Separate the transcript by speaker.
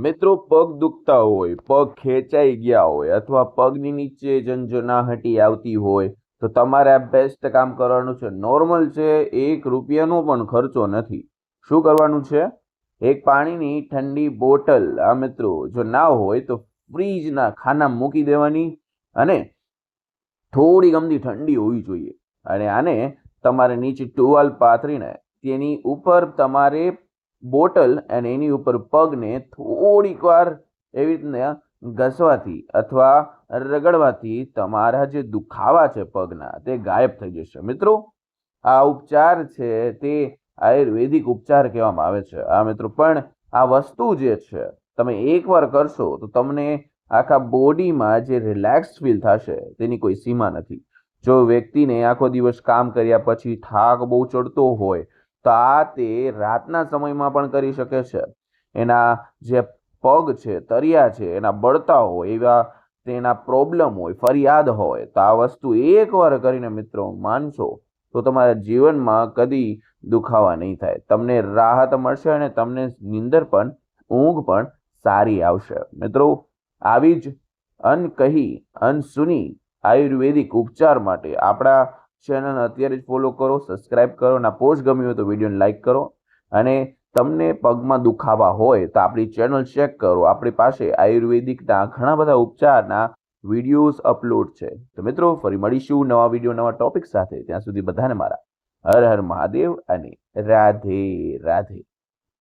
Speaker 1: મિત્રો, પગ દુખતા હોય, પગ ખેંચાઈ ગયા હોય અથવા પગની નીચે ઝંઝનાહટી આવતી હોય તો તમારે આ બેસ્ટ કામ કરવાનું છે. નોર્મલ છે, 1 રૂપિયાનો પણ ખર્ચો નથી. શું કરવાનું છે? એક પાણીની ઠંડી બોટલ આ મિત્રો જો ના હોય તો ફ્રીજના ખાનામાં મૂકી દેવાની અને થોડી ગમતી ઠંડી હોવી જોઈએ. અને આને તમારે નીચે ટુવાલ પાથરીને તેની ઉપર તમારે બોટલ અને એની ઉપર પગને થોડીક વાર એવી રીતના ઘસવાથી અથવા રગડવાથી તમારા જે દુખાવા છે પગના તે ગાયબ થઈ જશે. મિત્રો, આ ઉપચાર છે તે આયુર્વેદિક ઉપચાર કહેવામાં આવે છે. આ મિત્રો પણ આ વસ્તુ જે છે તમે એકવાર કરશો તો તમને આખા બોડીમાં જે રિલેક્સ ફીલ થશે તેની કોઈ સીમા નથી. જો વ્યક્તિને આખો દિવસ કામ કર્યા પછી થાક બહુ ચડતો હોય તો આ તે રાતના સમયમાં પણ કરી શકે છે. એના જે પગ છે, તરિયા છે, એના બળતા હોય એવા તેના પ્રોબ્લેમ હોય, ફરિયાદ હોય તો આ વસ્તુ એકવાર કરીને મિત્રો માનશો તો તમારા જીવનમાં કદી દુખાવા નહીં થાય. તમને રાહત મળશે અને તમને નીંદર પણ, ઊંઘ પણ સારી આવશે. મિત્રો, આવી જ અનકહી અનસુની આયુર્વેદિક ઉપચાર માટે આપણા ચેનલ અત્યારે જ ફોલો કરો, સબસ્ક્રાઇબ કરો અને પોસ્ટ ગમ્યું હોય તો વિડીયોને લાઈક કરો. અને તમને પગમાં દુખાવા હોય તો આપણી ચેનલ ચેક કરો. આપણી પાસે આયુર્વેદિકના ઘણા બધા ઉપચારના વિડીયોઝ અપલોડ છે. તો મિત્રો, ફરી મળીશું નવા વિડીયો, નવા ટોપિક સાથે. ત્યાં સુધી બધાને મારા હર હર મહાદેવ અને રાધે રાધે.